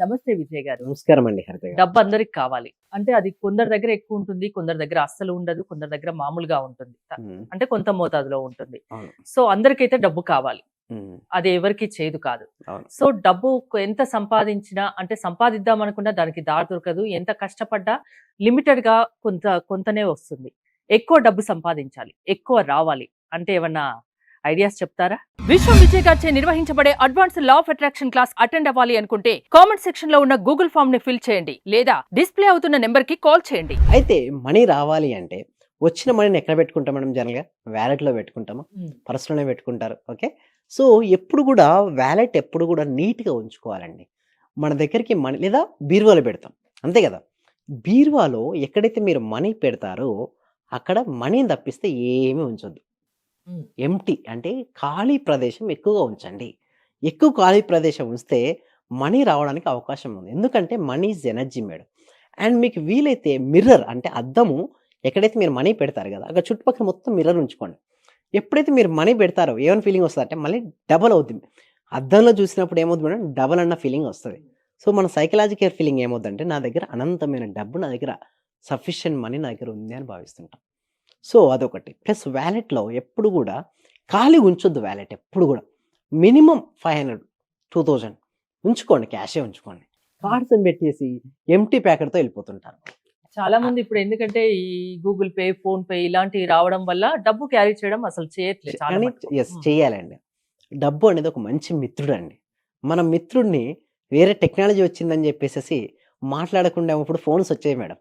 నమస్తే విజయ్ గారు. నమస్కారం అండి హరిత గారు. డబ్బు అందరికి కావాలి. అంటే అది కొందరి దగ్గర ఎక్కువ ఉంటుంది. కొందరి దగ్గర అస్సలు ఉండదు. కొందరి దగ్గర మామూలుగా ఉంటుంది. హ్మ్. అంటే కొంత మోతాదులో ఉంటుంది. అవును. సో, అందరికైతే డబ్బు కావాలి. హ్మ్. అది ఎవరికీ చేదు కాదు. అవును. సో, డబ్బు ఎంత సంపాదించినా అంటే సంపాదిద్దాం అనుకున్నా దానికి దారి దొరకదు. ఎంత కష్టపడ్డా లిమిటెడ్‌గా కొంతనే వస్తుంది. ఎక్కువ డబ్బు సంపాదించాలి. ఎక్కువ రావాలి. అంటే ఏమన్నా ఐడియాస్ చెప్తారా? విశ్వం విజయ్ గారిచే నిర్వహించబడే advance law of attraction class attend అవ్వాలి అనుకుంటే కామెంట్ సెక్షన్ లో ఉన్న గూగుల్ ఫామ్ ని ఫిల్ చేయండి లేదా డిస్ప్లే అవుతున్న నెంబర్ కి కాల్ చేయండి. అయితే మనీ రావాలి అంటే వచ్చిన మనీని ఎక్కడ పెట్టుకుంటాం మనం జనరల్‌గా? వాలెట్‌లో పెట్టుకుంటామా? పర్స్‌లోనే పెట్టుకుంటారు. ఓకే. సో, ఎప్పుడు కూడా వాలెట్ ఎప్పుడు కూడా నీట్‌గా ఉంచుకోవాలండి. మన దగ్గరికి మనీ లేదా బీరువాలో పెడతాం. అంతే కదా! బీరువాలో ఎక్కడైతే మీరు మనీ పెడతారో అక్కడ మనీని తప్పిస్తే ఏమీ ఉంచొద్దు. హ్మ్. ఎంప్టీ అంటే ఖాళీ ప్రదేశం ఎక్కువగా ఉంచండి. ఎక్కువ ఖాళీ ప్రదేశం ఉంచితే మనీ రావడానికి అవకాశం ఉంది. ఎందుకంటే money is energy madam. And మీకు వీలైతే మిర్రర్ అంటే అద్దము ఎక్కడైతే మీరు మనీ పెడతారు కదా! అక్కడ చుట్టుపక్కల మొత్తం మిర్రర్ ఉంచుకోండి. ఎప్పుడైతే మీరు మనీ పెడతారో ఏమని ఫీలింగ్ వస్తదంటే మళ్ళీ డబల్ అవుద్ది. అద్దంలో చూసినప్పుడు ఏమవుద్ది మేడం డబల్ అన్న ఫీలింగ్ వస్తది. సో, మన సైకలాజికల్ ఫీలింగ్ ఏమవుద్దంటే నా దగ్గర అనంతమైన డబ్బు నా దగ్గర సఫిషియెంట్ మనీ నా దగ్గర ఉంది అని భావిస్తుంటాం. సో, అదొకటి. ప్లస్ వాలెట్‌లో ఎప్పుడు గూడా ఖాళీగా ఉంచొద్దు వాలెట్ ఎప్పుడు గూడా. మినిమమ్ 500, 2000 ఉంచుకోండి. క్యాషే ఉంచుకోండి. కార్డ్స్‌ని పెట్టేసి ఎంప్టీ ప్యాకెట్‌తో ఎళ్ళిపోతుంటారు. చాలా ఆహ్, మంది ఇప్పుడు ఎందుకంటే ఈ గూగుల్ పే, ఫోన్ పే ఇలాంటివి రావడం వల్ల డబ్బు క్యారీ చేయడం అసలు చేయట్లేదు చాలా కానీ మటుకు. యెస్ చేయాలండి. డబ్బు అనేది ఒక మంచి మిత్రుడండి. మన మిత్రుడిని వేరే టెక్నాలజీ వచ్చిందని జెప్పేసేసి మాట్లాడకుండా ఇప్పుడు ఫోన్స్ వచ్చాయి మేడం.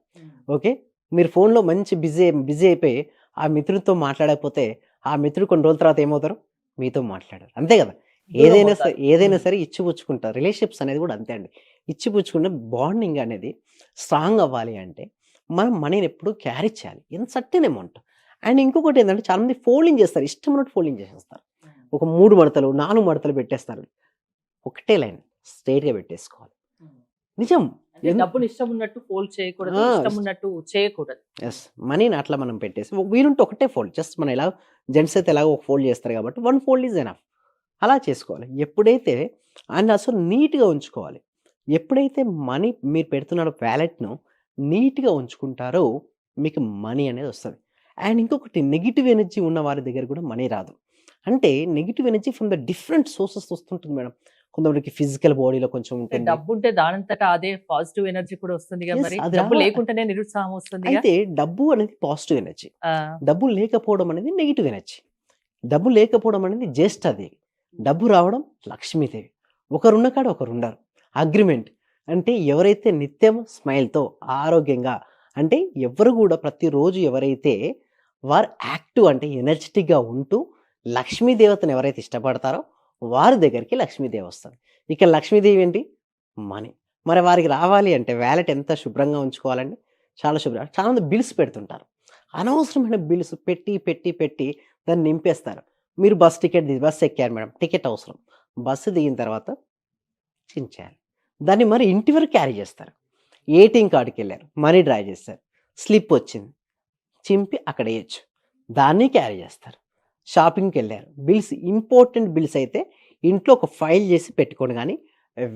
ఓకే. మీరు ఫోన్‌లో మంచి బిజీ బిజీ అయిపోయి ఆ మిత్రుడితో మాట్లాడకపోతే, ఆ మిత్రుడు కొన్ని రోజుల తర్వాత ఏమవుతారు? మీతో మాట్లాడరు. అంతే గదా! దూరం అవుతారు. ఏదైనా సరే ఇచ్చిపుచ్చుకుంటారు. రిలేషన్‌షిప్స్ అనేది గూడా అంతే అండి. ఇచ్చిపుచ్చుకున్న బాండింగ్ అనేది స్ట్రాంగ్ అవ్వాలి అంటే, మనం మనీని ఎప్పుడు క్యారీ చేయాలి. In certain amount. అండ్ ఇంకొకటి ఏందంటే చాలామంది ఫోల్డింగ్ చేస్తారు. ఇష్టం ఉన్నట్టు ఫోల్డింగ్ చేసేస్తారు. ఒక 3 మడతలు, 4 మడతలు పెట్టేస్తారు. ఒకటే లైన్ స్ట్రెయిట్‌గా పెట్టేసుకోవాలి. నిజం. అంటే డబ్బుని ఇష్టం ఉన్నట్టు ఫోల్డ్ చేయకూడదు. ఆ! ఇష్టం ఉన్నట్టు చేయకూడదు. యెస్. మనీని అట్లా మనం పెట్టేసి వీలుంటే ఒకటే ఫోల్డ్. జస్ట్ మనం ఎలా జెంట్స్ అయితే ఎలాగో ఒక ఫోల్డ్ చేస్తారు కాబట్టి, వన్ ఫోల్డ్ ఈజ్ ఎనఫ్. అలా చేసుకోవాలి. ఎప్పుడైతే అండ్ అసలు నీట్‌గా ఉంచుకోవాలి. ఎప్పుడైతే మనీ మీరు పెడుతున్న వాలెట్‌ను నీట్‌గా ఉంచుకుంటారో, మీకు మనీ అనేది వస్తది. అండ్ ఇంకొకటి నెగెటివ్ ఎనర్జీ ఉన్న వారి దగ్గర కూడా మనీ రాదు. అంటే negative energy from the different sources వస్తుంటుంది మేడం. కొంతమందికి ఫిజికల్ బాడీలో కొంచెం అంటే ఉంటుంది. డబ్బుంటే దానంతట అదే పాజిటివ్ ఎనర్జీ కూడా వస్తుందిగా యెస్. మరి. అది డబ్బు లేకుంటేనే నిరుత్సాహం వస్తుందిగా. అయితే డబ్బు అనేది పాజిటివ్ ఎనర్జీ. ఆ! డబ్బు లేకపోవడం అనేది నెగెటివ్ ఎనర్జీ. డబ్బు లేకపోవడం అనేది జ్యేష్ఠాదేవి. డబ్బు రావడం లక్ష్మీదేవి. ఒకరున్న కాడ ఒకరుండరు. అగ్రీమెంట్. అంటే ఎవరైతే నిత్యం స్మైల్‌తో ఆరోగ్యంగా అంటే ఎవ్వరు గూడా ప్రతిరోజు ఎవరైతే వారు యాక్టివ్ అంటే ఎనర్జిటిక్‌గా ఉంటూ లక్ష్మీ దేవతను ఎవరైతే ఇష్టపడతారో వారి దగ్గరికి లక్ష్మీదేవి వస్తది. ఇక లక్ష్మీదేవి ఏంటి? మనీ. మరి వారికి రావాలి అంటే వాలెట్ ఎంత శుభ్రంగా ఉంచుకోవాలండి? చాలా శుభ్రంగా చాలామంది బిల్స్ పెడుతుంటారు. అనవసరమైన బిల్స్ పెట్టి దాన్ని నింపేస్తారు. మీరు బస్ ఎక్కారు మేడం. టికెట్ అవసరం. బస్సు దిగిన తర్వాత చించేయాలి. దాన్ని మరి ఇంటి వరకు క్యారీ చేస్తారు. ఏటీఎం కార్డ్‌కెళ్లారు. మనీ డ్రా చేశారు. స్లిప్ వచ్చింది. చింపి అక్కడ ఎయొచ్చు. దాన్ని క్యారీ చేస్తారు. షాపింగ్‌కెళ్లారు. బిల్స్ ఇంపార్టెంట్ బిల్స్ అయితే ఇంట్లో ఒక ఫైల్ చేసి పెట్టుకోండి గానీ,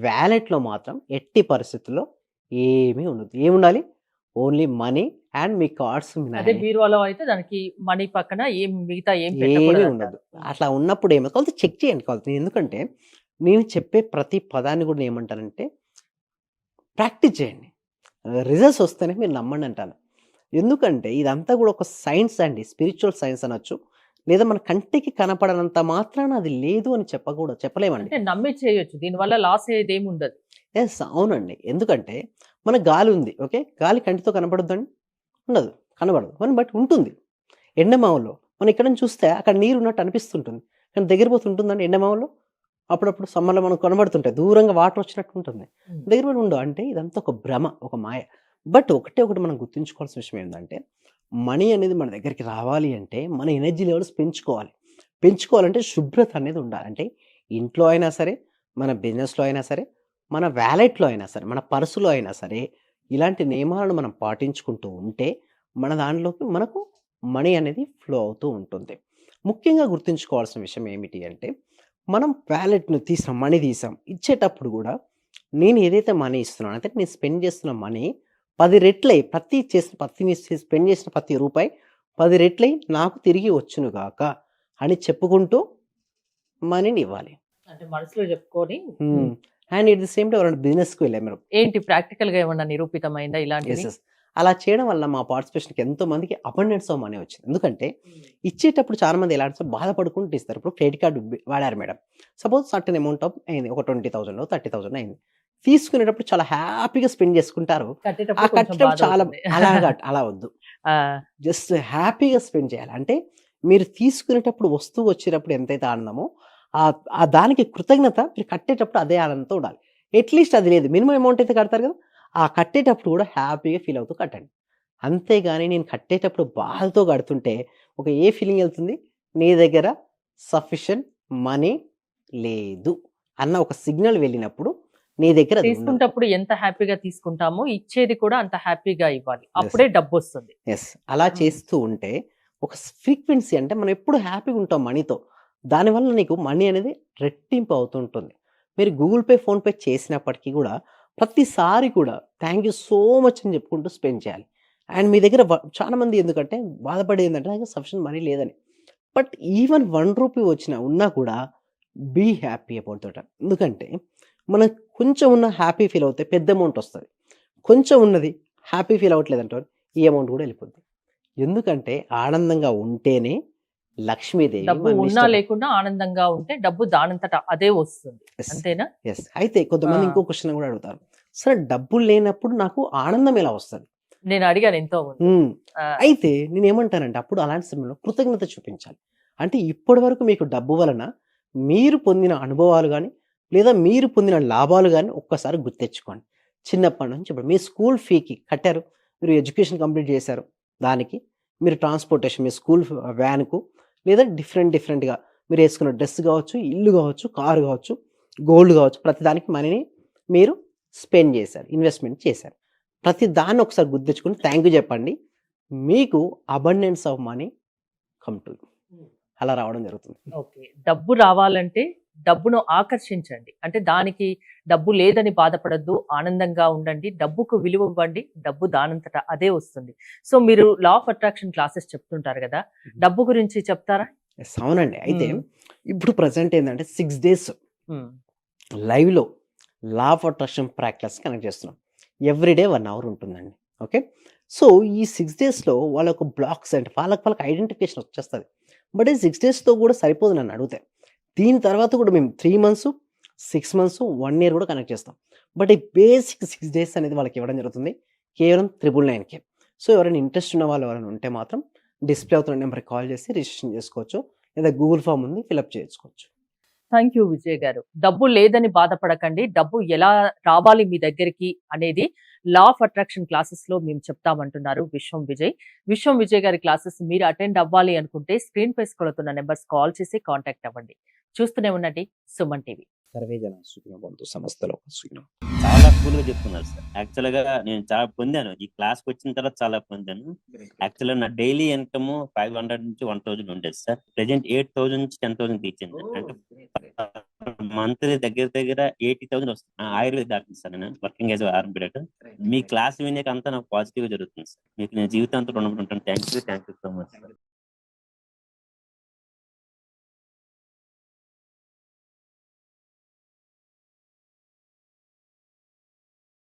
వాలెట్‌లో మాత్రం ఎట్టి పరిస్థితుల్లో ఏమీ ఉండదు. ఏముండాలి? Only money and me cards అదే మినహాయి బీరువాలో అయితే దానికి మనీ పక్కన మిగతా ఏం ఏమీ ఉండదు. పెట్టకూడదంటారు. అట్లా ఉన్నప్పుడు కాకపోతే చెక్ చేయండి కాకపోతే. ఎందుకంటే నేను చెప్పే ప్రతి పదాన్ని కూడా ఏమంటానంటే ప్రాక్టీస్ చేయండి. రిజల్ట్స్ వస్తేనే మీరు నమ్మండి అంటాను. ఎందుకంటే ఇదంతా కూడా ఒక సైన్స్ అండి. స్పిరిచ్యువల్ సైన్స్ అనొచ్చు. లేదా మన కంటికి కనపడనంత మాత్రాన అది లేదు అని చెప్పలేమండి. అంటే నమ్మి చేయొచ్చు. దీనివల్ల లాస్ అయ్యేదేముండదు. యెస్. అవునండి. ఎందుకంటే మన గాలి ఉంది. ఓకే. గాలి కంటితో కనపడుద్దండి? ఉండదు. కనబడదు. బట్ ఉంటుంది. ఎండమావులో మనం ఇక్కడ నుంచి చూస్తే అక్కడ నీరున్నట్టు అనిపిస్తుంటుంది. కానీ దగ్గర పోతే ఉంటుందండి ఎండమావులో? అప్పుడప్పుడు సమ్మర్‌లో మనకు కనబడుతుంటాయి. దూరంగా వాటర్ వచ్చినట్టు ఉంటుంది. హ్మ్. దగ్గర పోయి ఉండవు. అంటే ఇదంతా ఒక భ్రమ, ఒక మాయ. బట్ ఒకటే ఒకటి మనం గుర్తుంచుకోవాల్సిన విషయం ఏంటంటే, మనీ అనేది మన దగ్గరికి రావాలి అంటే, మన ఎనర్జీ లెవెల్స్ పెంచుకోవాలి. పెంచుకోవాలంటే శుభ్రత అనేది ఉండాలి. అంటే ఇంట్లో అయినా సరే, మన బిజినెస్‌లో అయినా సరే, మన వాలెట్‌లో అయినా సరే, మన పర్సులో అయినా సరే, ఇలాంటి నియమాలను మనం పాటించుకుంటూ ఉంటే, మన దాంట్లోకి మనకు మనీ అనేది ఫ్లో అవుతూ ఉంటుంది. ముఖ్యంగా గుర్తుంచుకోవాల్సిన విషయం ఏమిటి అంటే, మనం వాలెట్‌ను తీసాం, మనీ తీసాం. ఇచ్చేటప్పుడు గూడా నేను ఏదైతే మనీ ఇస్తున్నానో అంటే నేను స్పెండ్ చేస్తున్న మనీ 10 రెట్లై స్పెండ్ చేసిన ప్రతి రూపాయి 10 రెట్లై నాకు తిరిగి వచ్చును గాక అని చెప్పుకుంటూ మనీని ఇవ్వాలి. అంటే మనసులో చెప్పుకొని and at the same time ఎవరైనా బిజినెస్‌కి వెళ్ళాం మనం. ఏంటి ప్రాక్టికల్ గా ఏమన్నా నిరూపితమైందా ఇలాంటివి? యెస్. అలా చేయడం వల్ల మా పార్టిసిపేషన్‌కి ఎంతో మందికి అబండెన్స్ ఆఫ్ మనీ వచ్చింది. ఎందుకంటే ఇచ్చేటప్పుడు చాలా మంది ఎలా అంటే బాధపడుకుంటూ ఇస్తారు. ఇప్పుడు క్రెడిట్ కార్డ్ వాడారు madam. Suppose certain amount of అయింది. ఒక 20,000 30,000 అయింది. తీసుకునేటప్పుడు చాలా హ్యాపీగా స్పెండ్ చేసుకుంటారు. ఆ కట్టేటప్పుడు కొంచెం కట్టేటప్పుడు బాధ చాలా అవుతుంది. అలా వద్దు. ఆ, జస్ట్ హ్యాపీగా స్పెండ్ చేయాలి. అంటే మీరు తీసుకునేటప్పుడు వస్తువు వచ్చేటప్పుడు ఎంతైతే ఆనందమో ఆ దానికి కృతజ్ఞత మీరు కట్టేటప్పుడు అదే ఆనందంతో ఉండాలి. అట్‌లీస్ట్ అది లేదు. మినిమమ్ అమౌంట్ అయితే కడతారు కదా! ఆ కట్టేటప్పుడు కూడా హ్యాపీగా ఫీల్ అవుతూ కట్టండి. అంతేగాని నేను కట్టేటప్పుడు బాధతో కడుతుంటే ఏ ఫీలింగ్ ఎళ్తుంది? నీ దగ్గర సఫిషియెంట్ మనీ లేదు అన్న ఒక సిగ్నల్ వెళ్ళినప్పుడు నీ దగ్గర అది ఉండదు. తీసుకుంటప్పుడు ఎంత హ్యాపీగా తీసుకుంటామో ఇచ్చేది కూడా అంత హ్యాపీగా ఇవ్వాలి. అప్పుడే డబ్బు వస్తుంది. యెస్. అలా చేస్తూ ఉంటే ఒక ఫ్రీక్వెన్సీ అంటే మనం ఎప్పుడు హ్యాపీగా ఉంటాం మనీతో. దానివల్ల నీకు మనీ అనేది రెట్టింపు అవుతుంటుంది. మీరు గూగుల్ పే, ఫోన్‌పే చేసినప్పటికీ కూడా ప్రతిసారి కూడా థాంక్ యూ సో మచ్ అని చెప్పుకుంటూ స్పెండ్ చేయాలి. అండ్ మీ దగ్గర చాలామంది ఎందుకంటే బాధపడేది ఏంటంటే నాకు సఫిషియెంట్ మనీ లేదని. బట్ ఈవెన్ రూ. 1 ఉన్నా కూడా బీ హ్యాపీ అబౌట్ దట్. ఎందుకంటే మనకు కొంచెం ఉన్న హ్యాపీ ఫీల్ అవుతే పెద్ద అమౌంట్ వస్తది. కొంచెం ఉన్నది హ్యాపీ ఫీల్ అవ్వట్లేదంటే ఈ అమౌంట్ కూడా వెళ్ళిపోద్ది. ఎందుకంటే ఆనందంగా ఉంటేనే లక్ష్మీదేవి డబ్బు మనల్ని ఉన్నా లేకున్నా ఆనందంగా ఉంటే డబ్బు దానంతట అదే వస్తుంది. యెస్. అంతేనా? యెస్. అయితే కొంతమంది ఆ. ఇంకో క్వెషన్ కూడా అడుగుతారు. సరే డబ్బులు లేనప్పుడు నాకు ఆనందం ఎలా వస్తది? నేను అడిగాను ఎంతో మంది. హ్మ్. ఆ, అయితే నేనేమంటానంటే అప్పుడు అలాంటి సమయంలో కృతజ్ఞత చూపించాలి. అంటే ఇప్పటివరకు మీకు డబ్బు వలన మీరు పొందిన అనుభవాలు గాని, లేదా మీరు పొందిన లాభాలు గాని ఒక్కసారి గుర్తెచ్చుకోండి. చిన్నప్పటి నుంచి ఇప్పుడు మీ స్కూల్ ఫీకి కట్టారు. మీరు ఎడ్యుకేషన్ కంప్లీట్ చేశారు. దానికి మీరు ట్రాన్స్‌పోర్టేషన్ మీ స్కూల్ వ్యాన్‌కు లేదా డిఫరెంట్‌గా మీరేసుకున్న డ్రెస్ గావచ్చు, ఇల్లు గావచ్చు, కారు గావచ్చు, గోల్డ్ గావచ్చు ప్రతిదానికి మనీని మీరు స్పెండ్ చేశారు. ఇన్వెస్ట్‌మెంట్ చేశారు. ప్రతి దాన్ని ఒకసారి గుర్తించుకొని థాంక్ యూ చెప్పండి. మీకు abundance of money come to you. అలా రావడం జరుగుతుంది. ఓకే. డబ్బు రావాలంటే డబ్బును ఆకర్షించండి. అంటే దానికి డబ్బు లేదని బాధపడొద్దు. ఆనందంగా ఉండండి. డబ్బుకు విలువ ఇవ్వండి. డబ్బు దానంతట అదే వస్తుంది. సో మీరు లా ఆఫ్ అట్రాక్షన్ క్లాసెస్ చెప్తుంటారు కదా! డబ్బు గురించి చెప్తారా? యెస్. అవునండి. అయితే ఇప్పుడు ప్రెజెంట్ ఏందంటే 6 డేస్ హ్మ్. లైవ్‌లో law of attraction practice connect చేస్తున్నాం. ఎవ్రీడే 1 అవర్ ఉంటుందండి. ఓకే. సో ఈ 6 డేస్‌లో వాళ్ళకు బ్లాక్స్ అంటే వాళ్ళకి ఐడెంటిఫికేషన్ వచ్చేస్తది. బట్ ఈ 6 డేస్‌తో కూడా సరిపోదు నన్ను అడిగితే. దీని తర్వాత కూడా మేము 3 మంత్స్, 6 మంత్స్, 1 ఇయర్ కూడా కనెక్ట్ చేస్తాం. బట్ ఈ బేసిక్ 6 డేస్ అనేది వాళ్ళకి ఇవ్వడం జరుగుతుంది. కేవలం 999కే. సో ఎవరైనా ఇంట్రెస్ట్ ఉన్న వాళ్ళు ఎవరైనా ఉంటే మాత్రం డిస్‌ప్లే అవుతున్న నెంబర్‌కి కాల్ చేసి రిజిస్ట్రేషన్ చేసుకోవచ్చు. లేదా గూగుల్ ఫార్మ్ ఉంది ఫిలప్ చేసుకోవచ్చు. థ్యాంక్ యూ విజయ్ గారు. డబ్బు లేదని బాధపడకండి. డబ్బు ఎలా రావాలి మీ దగ్గరికి అనేది లా ఆఫ్ అట్రాక్షన్ క్లాసెస్ లో మేము చెప్తామంటున్నారు విశ్వం విజయ్. విశ్వం విజయ్ గారి క్లాసెస్ మీరు అటెండ్ అవ్వాలి అనుకుంటే స్క్రీన్ పై స్క్రోల్ అవుతున్న నెంబర్స్ కాల్ చేసి కాంటాక్ట్ అవ్వండి. చూస్తూనే ఉండండి సుమన్ టీవీ. సర్వే జన సుఖినో భవంతు సమస్తలో సుఖినో. చాలా కూల్‌గా చెప్తున్నారు సార్. యాక్చువల్‌గా నేను చాలా పొందాను. ఈ క్లాస్‌కొచ్చిన తర్వాత చాలా పొందాను. యాక్చువల్‌గా నా డైలీ ఇన్‌కమ్ 500 నుంచి 1000 ఉండేది సార్. ప్రెజెంట్ 8000 నుంచి 10,000 రీచ్ అయింది. అంటే మంత్లీ దగ్గర దగ్గర 80,000 వస్తుంది. ఆయుర్వేద డాక్టర్ సార్ నేను. Working as a RMP. మీ క్లాస్ వినేక అంతా నాకు పాజిటివ్‌గా జరుగుతుంది సార్. మీకు నేను జీవితాంతం రుణపడి ఉంటాను. Thank you so much sir.